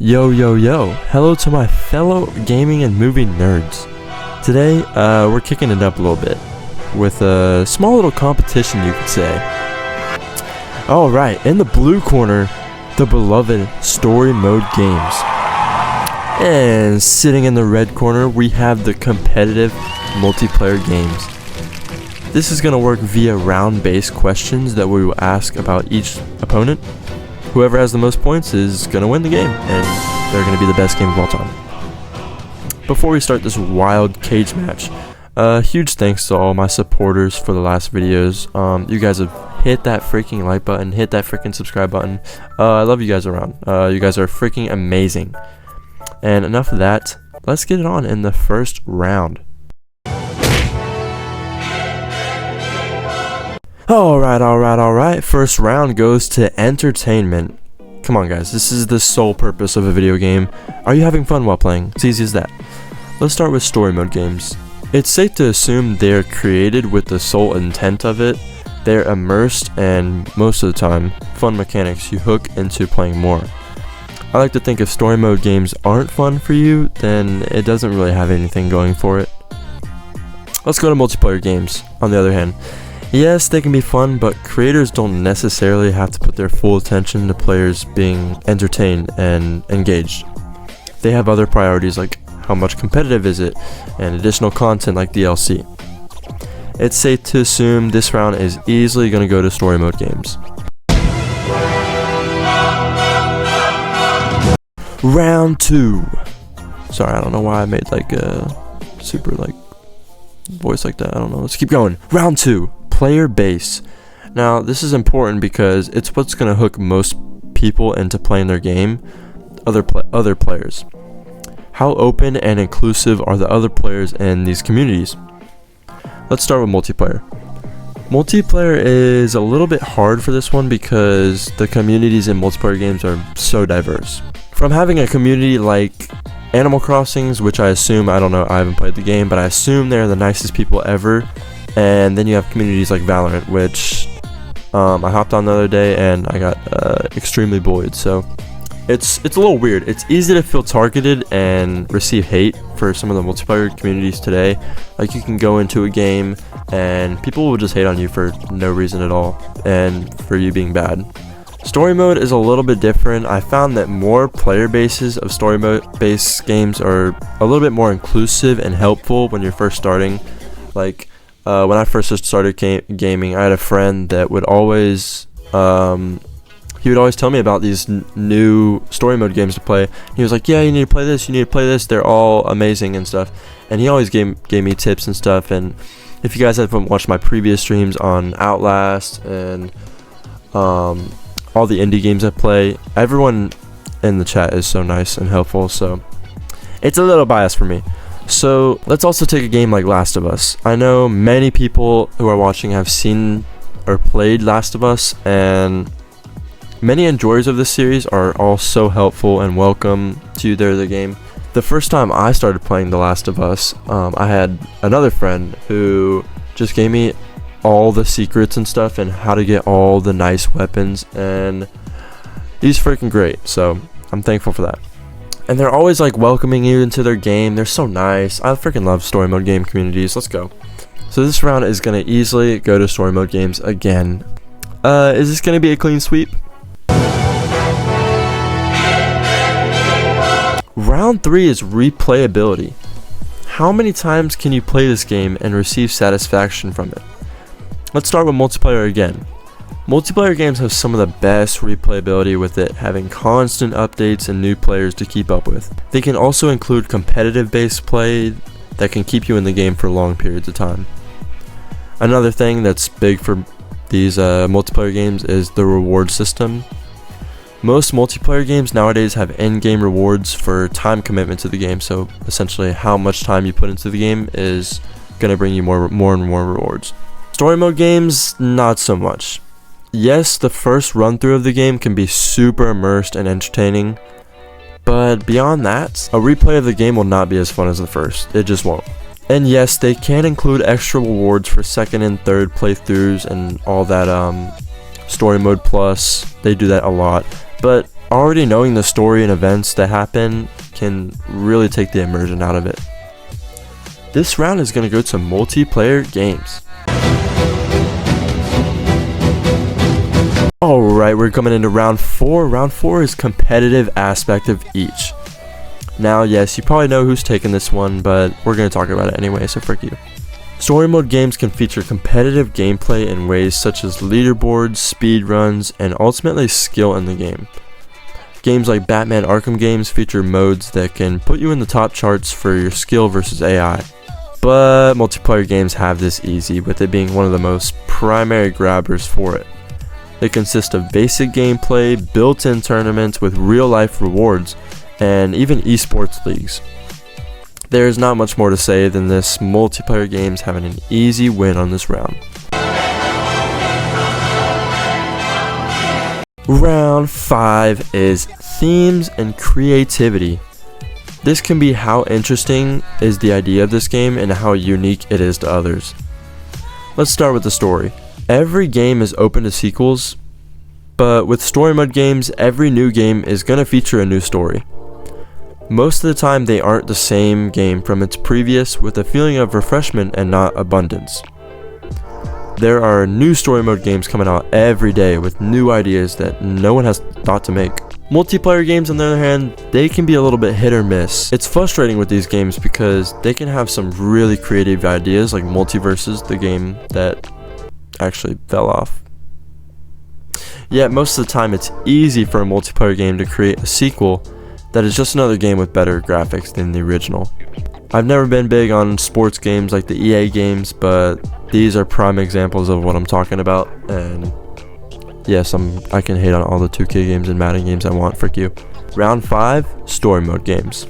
Yo, hello to my fellow gaming and movie nerds. Today, we're kicking it up a little bit with a small little competition, you could say. Alright, in the blue corner, the beloved story mode games. And sitting in the red corner, we have the competitive multiplayer games. This is going to work via round-based questions that we will ask about each opponent. Whoever has the most points is going to win the game, and they're going to be the best game of all time. Before we start this wild cage match, huge thanks to all my supporters for the last videos. You guys have hit that freaking like button, hit that freaking subscribe button. I love you guys around. You guys are freaking amazing. And enough of that, let's get it on in the first round. Alright. First round goes to entertainment. Come on, guys, this is the sole purpose of a video game. Are you having fun while playing? It's easy as that. Let's start with story mode games. It's safe to assume they're created with the sole intent of it. They're immersed and, most of the time, fun mechanics you hook into playing more. I like to think if story mode games aren't fun for you, then it doesn't really have anything going for it. Let's go to multiplayer games, on the other hand. Yes, they can be fun, but creators don't necessarily have to put their full attention to players being entertained and engaged. They have other priorities like how much competitive is it, and additional content like DLC. It's safe to assume this round is easily going to go to story mode games. Round 2. Sorry, I don't know why I made like a super like voice like that. I don't know. Let's keep going. Round 2. Player base. Now this is important because it's what's going to hook most people into playing their game. Other players. How open and inclusive are the other players in these communities? Let's start with multiplayer. Multiplayer is a little bit hard for this one because the communities in multiplayer games are so diverse. From having a community like Animal Crossings, which I assume, I don't know, I haven't played the game, but I assume they're the nicest people ever. And then you have communities like Valorant, which I hopped on the other day and I got extremely bullied. So it's a little weird. It's easy to feel targeted and receive hate for some of the multiplayer communities today. Like you can go into a game and people will just hate on you for no reason at all and for you being bad. Story mode is a little bit different. I found that more player bases of story mode based games are a little bit more inclusive and helpful when you're first starting. Like when I first started gaming, I had a friend that would always he would always tell me about these new story mode games to play. He was like, yeah, you need to play this, they're all amazing and stuff. And he always gave me tips and stuff. And if you guys haven't watched my previous streams on Outlast and all the indie games I play, everyone in the chat is so nice and helpful, so it's a little biased for me. So let's also take a game like Last of Us. I know many people who are watching have seen or played Last of Us, and many enjoyers of this series are all so helpful and welcome to the game. The first time I started playing The Last of Us, I had another friend who just gave me all the secrets and stuff and how to get all the nice weapons, and he's freaking great, so I'm thankful for that. And they're always like welcoming you into their game. They're so nice. I freaking love story mode game communities. Let's go. So this round is going to easily go to story mode games again. Is this going to be a clean sweep? Round 3 is replayability. How many times can you play this game and receive satisfaction from it? Let's start with multiplayer again. Multiplayer games have some of the best replayability, with it having constant updates and new players to keep up with. They can also include competitive based play that can keep you in the game for long periods of time. Another thing that's big for these multiplayer games is the reward system. Most multiplayer games nowadays have in-game rewards for time commitment to the game, so essentially how much time you put into the game is going to bring you more and more rewards. Story mode games, not so much. Yes, the first run through of the game can be super immersed and entertaining, but beyond that, a replay of the game will not be as fun as the first. It just won't. And yes, they can include extra rewards for second and third playthroughs and all that story mode plus. They do that a lot, but already knowing the story and events that happen can really take the immersion out of it. This round is going to go to multiplayer games. Alright, we're coming into round 4. Round 4 is competitive aspect of each. Now, yes, you probably know who's taking this one, but we're going to talk about it anyway, so frick you. Story mode games can feature competitive gameplay in ways such as leaderboards, speedruns, and ultimately skill in the game. Games like Batman Arkham games feature modes that can put you in the top charts for your skill versus AI. But multiplayer games have this easy, with it being one of the most primary grabbers for it. They consist of basic gameplay, built-in tournaments with real-life rewards, and even esports leagues. There is not much more to say than this: multiplayer games having an easy win on this round. Round 5 is themes and creativity. This can be how interesting is the idea of this game and how unique it is to others. Let's start with the story. Every game is open to sequels, but with story mode games, every new game is going to feature a new story. Most of the time they aren't the same game from its previous, with a feeling of refreshment and not abundance. There are new story mode games coming out every day with new ideas that no one has thought to make. Multiplayer games, on the other hand, they can be a little bit hit or miss. It's frustrating with these games because they can have some really creative ideas, like Multiverses, the game that actually fell off. Yet most of the time it's easy for a multiplayer game to create a sequel that is just another game with better graphics than the original. I've never been big on sports games like the EA games, but these are prime examples of what I'm talking about. And yes, I can hate on all the 2K games and Madden games I want, frick you. Round 5, story mode games.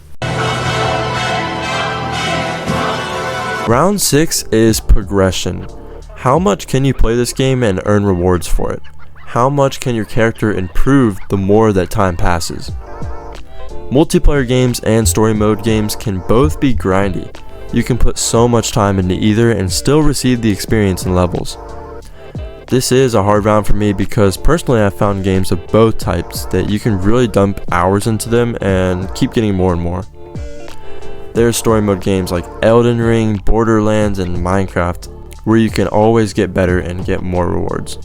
Round 6 is progression. How much can you play this game and earn rewards for it? How much can your character improve the more that time passes? Multiplayer games and story mode games can both be grindy. You can put so much time into either and still receive the experience and levels. This is a hard round for me because personally I've found games of both types that you can really dump hours into them and keep getting more and more. There are story mode games like Elden Ring, Borderlands, and Minecraft where you can always get better and get more rewards.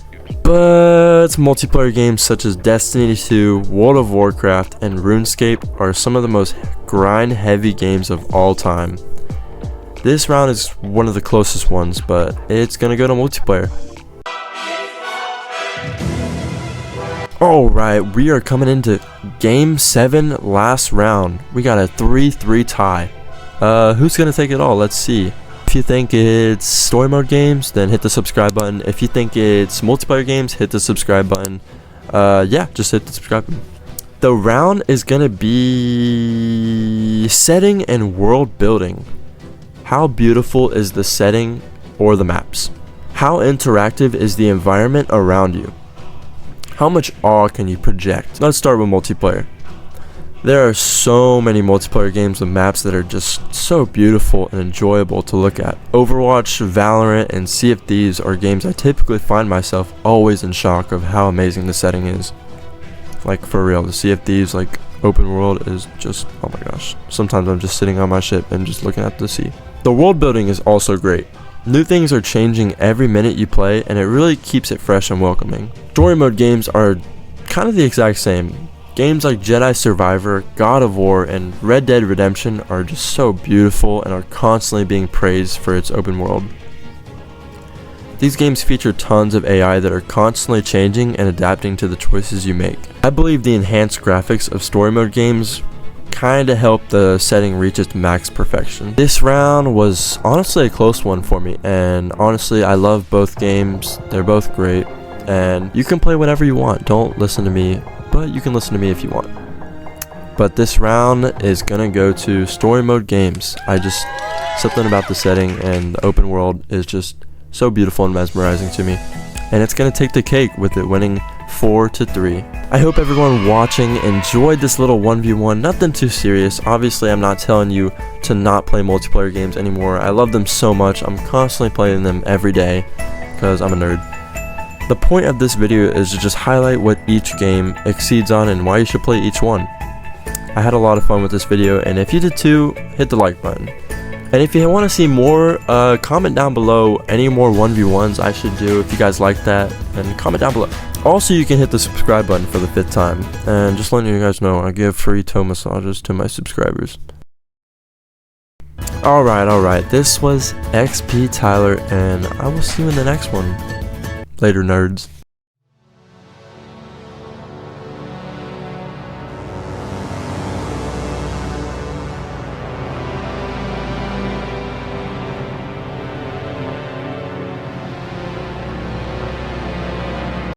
But multiplayer games such as Destiny 2, World of Warcraft, and RuneScape are some of the most grind-heavy games of all time. This round is one of the closest ones, but it's gonna go to multiplayer. Alright, we are coming into Game 7, last round. We got a 3-3 tie. Who's gonna take it all? Let's see. If you think it's story mode games, then hit the subscribe button. If you think it's multiplayer games, hit the subscribe button. Yeah, just hit the subscribe button. The round is gonna be setting and world building. How beautiful is the setting or the maps? How interactive is the environment around you? How much awe can you project? Let's start with multiplayer. There are so many multiplayer games with maps that are just so beautiful and enjoyable to look at. Overwatch, Valorant, and Sea of Thieves are games I typically find myself always in shock of how amazing the setting is. Like, for real, the Sea of Thieves, like, open world is just, oh my gosh. Sometimes I'm just sitting on my ship and just looking at the sea. The world building is also great. New things are changing every minute you play, and it really keeps it fresh and welcoming. Story mode games are kind of the exact same. Games like Jedi Survivor, God of War, and Red Dead Redemption are just so beautiful and are constantly being praised for its open world. These games feature tons of AI that are constantly changing and adapting to the choices you make. I believe the enhanced graphics of story mode games kinda help the setting reach its max perfection. This round was honestly a close one for me, and honestly I love both games. They're both great, and you can play whenever you want. Don't listen to me, but you can listen to me if you want. But this round is gonna go to story mode games. Something about the setting and the open world is just so beautiful and mesmerizing to me, and it's gonna take the cake with it winning 4-3. I hope everyone watching enjoyed this little 1v1. Nothing too serious. Obviously I'm not telling you to not play multiplayer games anymore. I love them so much. I'm constantly playing them every day because I'm a nerd. The point of this video is to just highlight what each game exceeds on and why you should play each one. I had a lot of fun with this video, and if you did too, hit the like button. And if you want to see more, comment down below any more 1v1s I should do if you guys like that, and comment down below. Also, you can hit the subscribe button for the 5th time, and just letting you guys know, I give free toe massages to my subscribers. Alright, this was XP Tyler, and I will see you in the next one. Later, nerds.